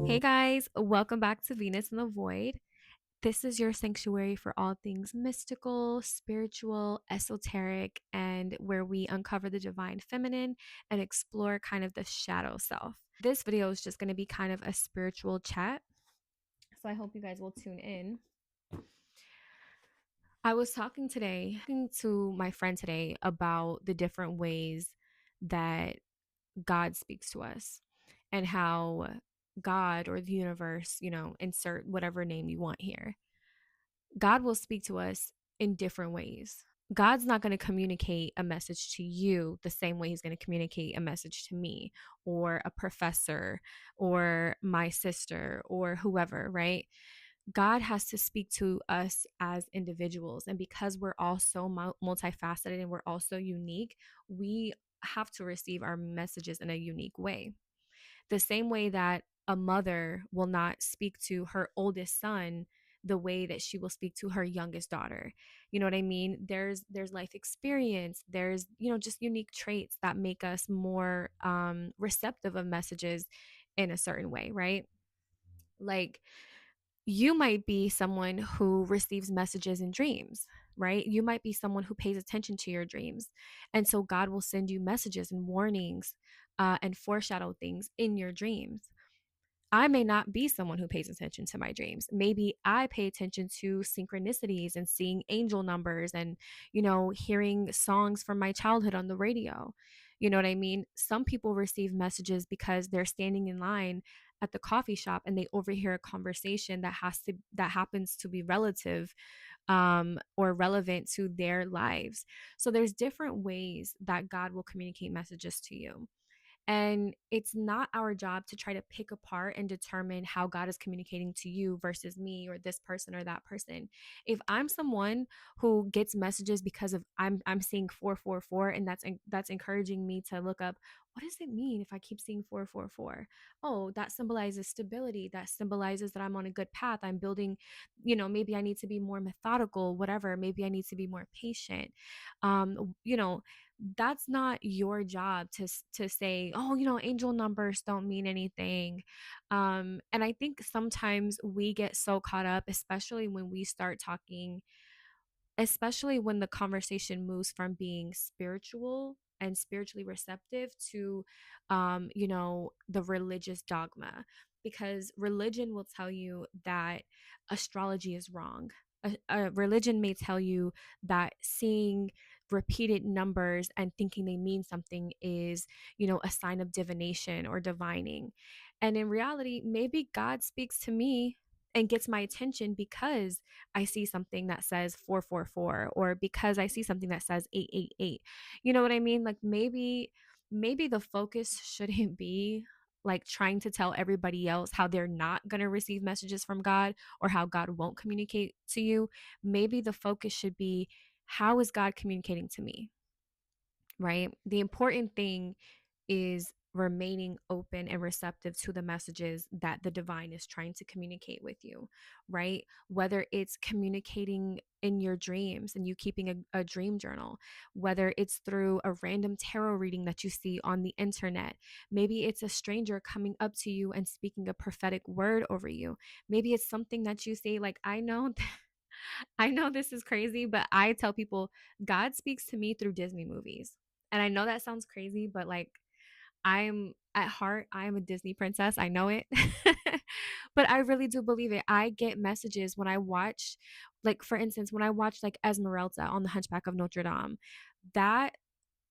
Hey guys, welcome back to Venus in the Void. This is your sanctuary for all things mystical, spiritual, esoteric, and where we uncover the divine feminine and explore kind of the shadow self. This video is just going to be kind of a spiritual chat, so I hope you guys will tune in. I was talking to my friend today about the different ways that God speaks to us and how God or the universe, insert whatever name you want here. God will speak to us in different ways. God's not going to communicate a message to you the same way he's going to communicate a message to me or a professor or my sister or whoever, right? God has to speak to us as individuals. And because we're all so multifaceted and we're all so unique, we have to receive our messages in a unique way. The same way that a mother will not speak to her oldest son the way that she will speak to her youngest daughter. You know what I mean? There's life experience, there's, just unique traits that make us more receptive of messages in a certain way, right? Like you might be someone who receives messages in dreams, right? You might be someone who pays attention to your dreams. And so God will send you messages and warnings and foreshadow things in your dreams. I may not be someone who pays attention to my dreams. Maybe I pay attention to synchronicities and seeing angel numbers and, hearing songs from my childhood on the radio. You know what I mean? Some people receive messages because they're standing in line at the coffee shop and they overhear a conversation that happens to be relative or relevant to their lives. So there's different ways that God will communicate messages to you. And it's not our job to try to pick apart and determine how God is communicating to you versus me or this person or that person. If I'm someone who gets messages because of I'm seeing 444 and that's encouraging me to look up, what does it mean if I keep seeing 444? Oh, that symbolizes stability. That symbolizes that I'm on a good path. I'm building, maybe I need to be more methodical, whatever. Maybe I need to be more patient. Um, you know, that's not your job to say, oh, angel numbers don't mean anything. And I think sometimes we get so caught up, especially when we start talking, especially when the conversation moves from being spiritual and spiritually receptive to the religious dogma, because religion will tell you that astrology is wrong. A religion may tell you that seeing repeated numbers and thinking they mean something is, a sign of divination or divining. And in reality, maybe God speaks to me and gets my attention because I see something that says 444 or because I see something that says 888. You know what I mean? Like maybe the focus shouldn't be like trying to tell everybody else how they're not going to receive messages from God or how God won't communicate to you. Maybe the focus should be, how is God communicating to me? Right? The important thing is remaining open and receptive to the messages that the divine is trying to communicate with you, right? Whether it's communicating in your dreams and you keeping a dream journal, whether it's through a random tarot reading that you see on the internet. Maybe it's a stranger coming up to you and speaking a prophetic word over you. Maybe it's something that you say, like, I know I know this is crazy, but I tell people God speaks to me through Disney movies. And I know that sounds crazy, but like I'm at heart, I am a Disney princess. I know it. But I really do believe it. I get messages when I watch, like, for instance, when I watch like Esmeralda on the Hunchback of Notre Dame, that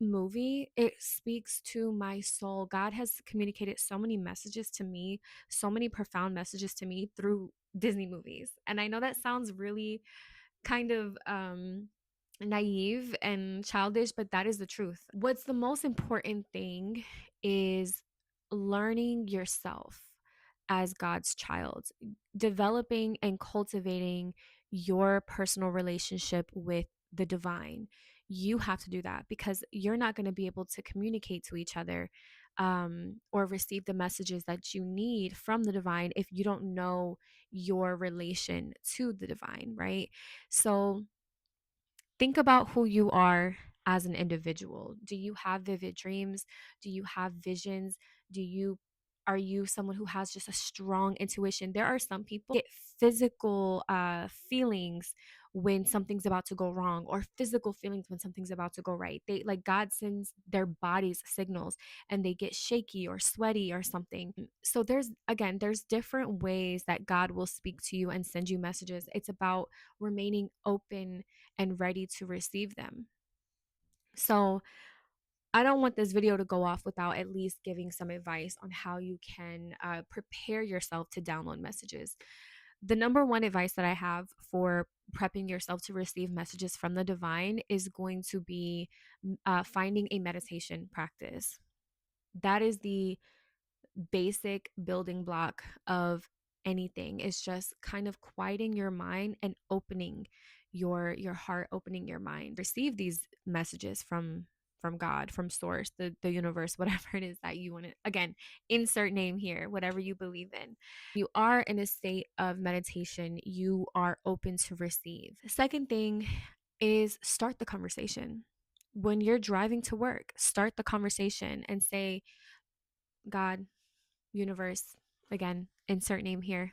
movie, it speaks to my soul. God has communicated so many messages to me, so many profound messages to me through Disney movies. And I know that sounds really kind of naive and childish, but that is the truth. What's the most important thing is learning yourself as God's child, developing and cultivating your personal relationship with the divine. You have to do that because you're not going to be able to communicate to each other or receive the messages that you need from the divine if you don't know your relation to the divine, right? So think about who you are as an individual. Do you have vivid dreams? Do you have visions? Do you Are you someone who has just a strong intuition? There are some people get physical feelings when something's about to go wrong, or physical feelings when something's about to go right. They like God sends their bodies signals and they get shaky or sweaty or something. So there's different ways that God will speak to you and send you messages. It's about remaining open and ready to receive them. So I don't want this video to go off without at least giving some advice on how you can prepare yourself to download messages. The number one advice that I have for prepping yourself to receive messages from the divine is going to be finding a meditation practice. That is the basic building block of anything. Is just kind of quieting your mind and opening your heart, opening your mind. Receive these messages from God, from source, the universe, whatever it is that you want to, again, insert name here, whatever you believe in. You are in a state of meditation, you are open to receive. The second thing is start the conversation. When you're driving to work, start the conversation and say, God, universe, again, insert name here.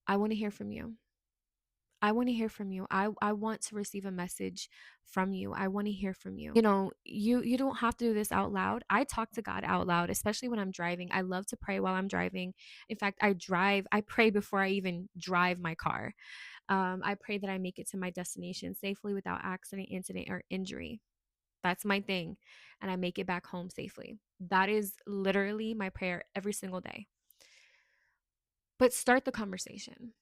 I want to hear from you. I want to hear from you. I want to receive a message from you. I want to hear from you. You don't have to do this out loud. I talk to God out loud, especially when I'm driving. I love to pray while I'm driving. In fact, I pray before I even drive my car. I pray that I make it to my destination safely without accident, incident, or injury. That's my thing. And I make it back home safely. That is literally my prayer every single day. But start the conversation.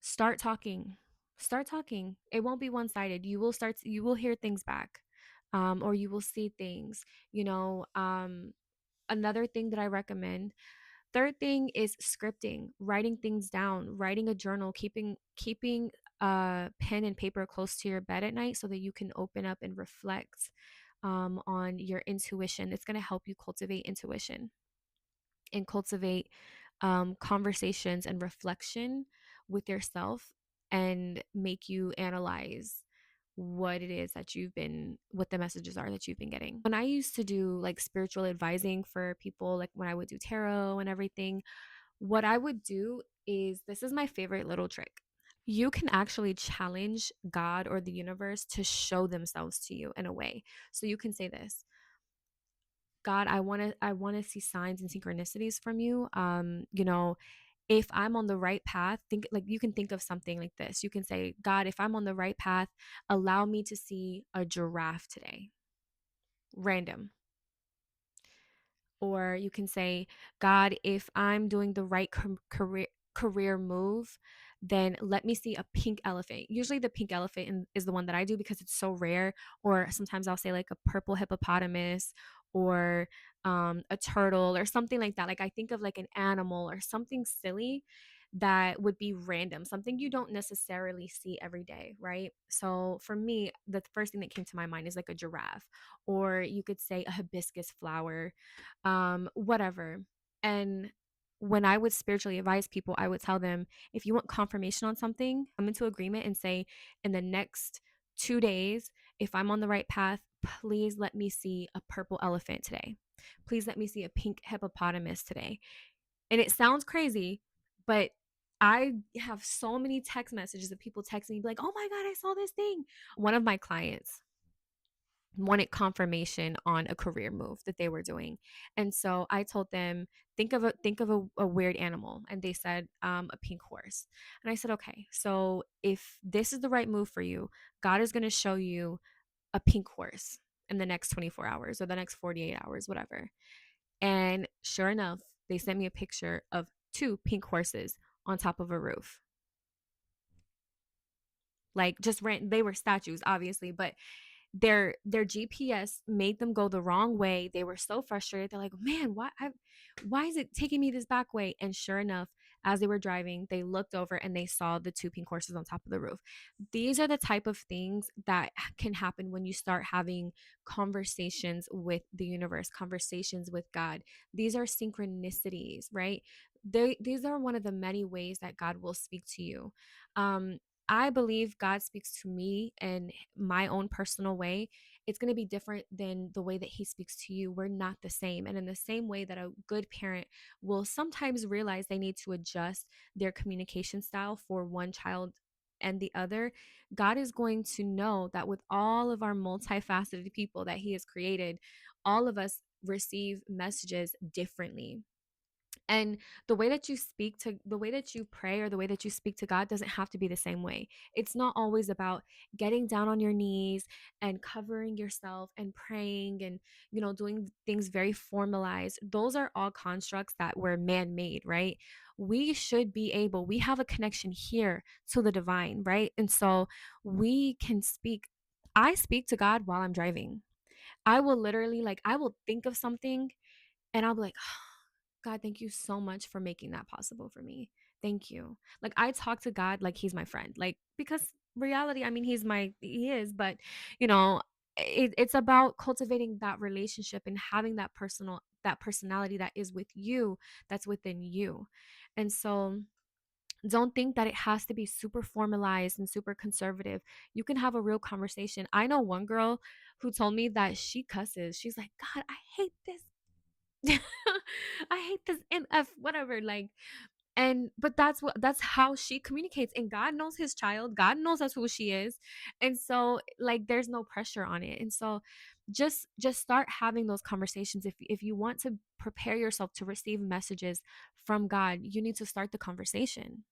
Start talking. Start talking. It won't be one-sided. You will hear things back. Or you will see things. Another thing that I recommend. Third thing is scripting, writing things down, writing a journal, keeping pen and paper close to your bed at night so that you can open up and reflect on your intuition. It's going to help you cultivate intuition and cultivate conversations and reflection with yourself, and make you analyze what it is that what the messages are that you've been getting. When I used to do like spiritual advising for people, like when I would do tarot and everything, what I would do is, this is my favorite little trick. You can actually challenge God or the universe to show themselves to you in a way. So you can say this: God, I want to see signs and synchronicities from you. If I'm on the right path, think like you can think of something like this. You can say, God, if I'm on the right path, allow me to see a giraffe today. Random. Or you can say, God, if I'm doing the right career move, then let me see a pink elephant. Usually the pink elephant is the one that I do because it's so rare. Or sometimes I'll say like a purple hippopotamus, or a turtle or something like that. Like I think of like an animal or something silly that would be random, something you don't necessarily see every day, right? So for me, the first thing that came to my mind is like a giraffe, or you could say a hibiscus flower, whatever. And when I would spiritually advise people, I would tell them, if you want confirmation on something, come into agreement and say, in the next 2 days, if I'm on the right path, please let me see a purple elephant today. Please let me see a pink hippopotamus today. And it sounds crazy, but I have so many text messages of people texting me like, "Oh my God, I saw this thing." One of my clients wanted confirmation on a career move that they were doing. And so I told them, think of a weird animal. And they said, a pink horse. And I said, okay, so if this is the right move for you, God is going to show you a pink horse in the next 24 hours or the next 48 hours, whatever. And sure enough, they sent me a picture of two pink horses on top of a roof. Like just they were statues, obviously, but their GPS made them go the wrong way. They were so frustrated. They're like, "Man, why is it taking me this back way?" And sure enough, as they were driving, they looked over and they saw the two pink horses on top of the roof. These are the type of things that can happen when you start having conversations with the universe, conversations with God. These are synchronicities, right? These are one of the many ways that God will speak to you. I believe God speaks to me in my own personal way, it's going to be different than the way that he speaks to you. We're not the same. And in the same way that a good parent will sometimes realize they need to adjust their communication style for one child and the other, God is going to know that with all of our multifaceted people that he has created, all of us receive messages differently. And the way that you pray or the way that you speak to God doesn't have to be the same way. It's not always about getting down on your knees and covering yourself and praying and, doing things very formalized. Those are all constructs that were man made, right? We have a connection here to the divine, right? And so we can speak. I speak to God while I'm driving. I will literally, like, I will think of something and I'll be like, God, thank you so much for making that possible for me. Thank you. Like, I talk to God like he's my friend. Like, because reality, I mean, he is, but you know, it's about cultivating that relationship and having that personality that is with you, that's within you. And so don't think that it has to be super formalized and super conservative. You can have a real conversation. I know one girl who told me that she cusses. She's like, God, I hate this. I hate this MF, whatever. Like, and but that's how she communicates. And God knows his child. God knows that's who she is. And so, like, there's no pressure on it. And so just start having those conversations. If you want to prepare yourself to receive messages from God, you need to start the conversation.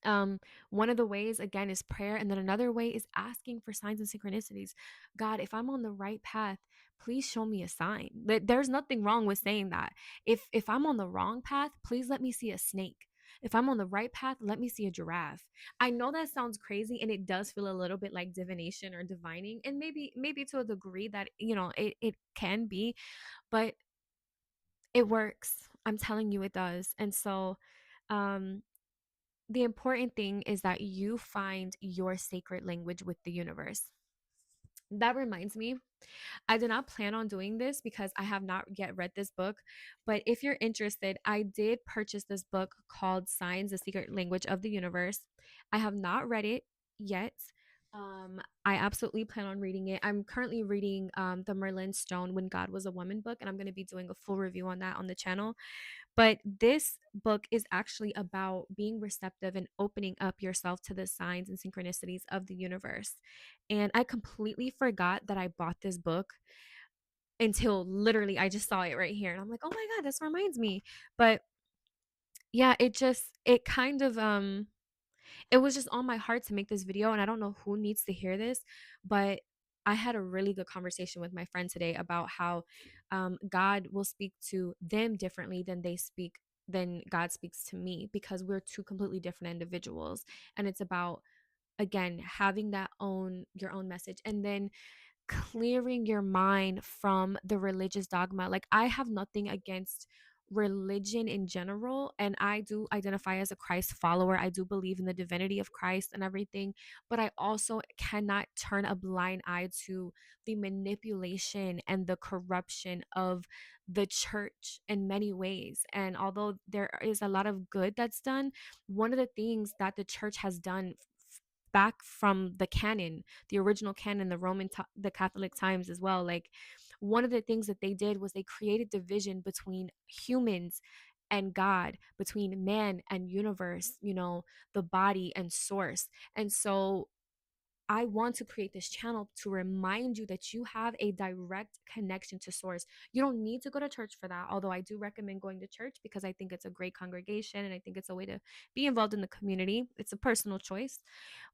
um One of the ways, again, is prayer, and then another way is asking for signs and synchronicities. God, if I'm on the right path, please show me a sign. There's nothing wrong with saying that. If I'm on the wrong path, please let me see a snake. If I'm on the right path, let me see a giraffe. I know that sounds crazy, and it does feel a little bit like divination or divining, and maybe to a degree that it can be, but it works. I'm telling you, it does. And so um the important thing is that you find your sacred language with the universe. That reminds me, I did not plan on doing this because I have not yet read this book. But if you're interested, I did purchase this book called Signs, the Secret Language of the Universe. I have not read it yet. I absolutely plan on reading it. I'm currently reading the Merlin Stone When God Was a Woman book, and I'm going to be doing a full review on that on the channel. But this book is actually about being receptive and opening up yourself to the signs and synchronicities of the universe. And I completely forgot that I bought this book until literally I just saw it right here. And I'm like, oh my God, this reminds me. But yeah, it kind of, it was just on my heart to make this video, and I don't know who needs to hear this, but I had a really good conversation with my friend today about how God will speak to them differently than God speaks to me, because we're two completely different individuals. And it's about, again, having your own message, and then clearing your mind from the religious dogma. Like, I have nothing against religion in general, and I do identify as a Christ follower. I do believe in the divinity of Christ and everything, but I also cannot turn a blind eye to the manipulation and the corruption of the church in many ways. And although there is a lot of good that's done, one of the things that the church has done back from the canon, the original canon, the Catholic times as well. Like, one of the things that they did was they created division between humans and God, between man and universe, the body and source. And so I want to create this channel to remind you that you have a direct connection to source. You don't need to go to church for that, although I do recommend going to church because I think it's a great congregation and I think it's a way to be involved in the community. It's a personal choice.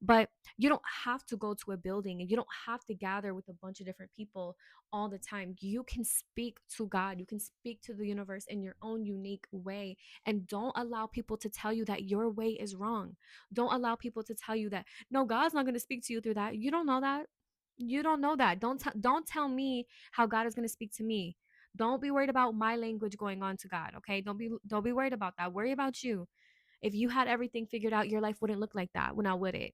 But you don't have to go to a building and you don't have to gather with a bunch of different people all the time. You can speak to God, you can speak to the universe in your own unique way. And don't allow people to tell you that your way is wrong. Don't allow people to tell you that no, God's not going to speak to you through that. You don't know that. You don't know that. Don't tell me how God is going to speak to me. Don't be worried about my language going on to God, okay? Don't be worried about that. Worry about you. If you had everything figured out, your life wouldn't look like that. When I would it.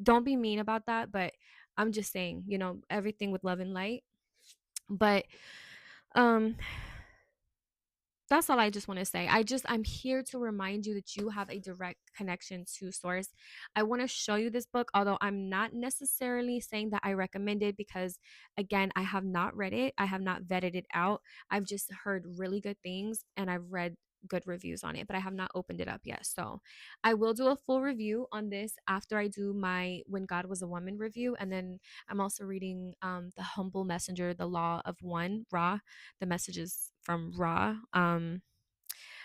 Don't be mean about that, but I'm just saying, everything with love and light. But um That's all I just want to say. I'm here to remind you that you have a direct connection to source. I want to show you this book, although I'm not necessarily saying that I recommend it because again, I have not read it. I have not vetted it out. I've just heard really good things and I've read good reviews on it, but I have not opened it up yet. So, I will do a full review on this after I do my When God Was a Woman review, and then I'm also reading The Humble Messenger, The Law of One, Ra, the messages from Ra,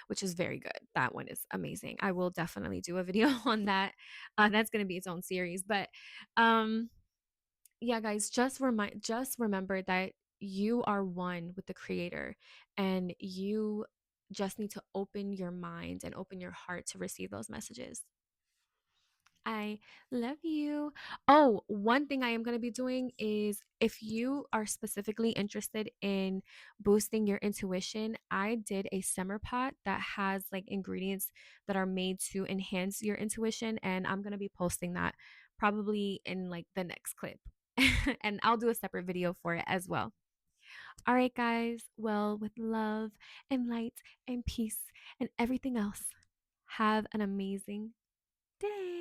which is very good. That one is amazing. I will definitely do a video on that. That's going to be its own series. But um, yeah, guys, just remember that you are one with the Creator, and you just need to open your mind and open your heart to receive those messages. I love you. Oh, one thing I am going to be doing is if you are specifically interested in boosting your intuition, I did a simmer pot that has like ingredients that are made to enhance your intuition. And I'm going to be posting that probably in like the next clip. And I'll do a separate video for it as well. All right, guys. Well, with love and light and peace and everything else, have an amazing day.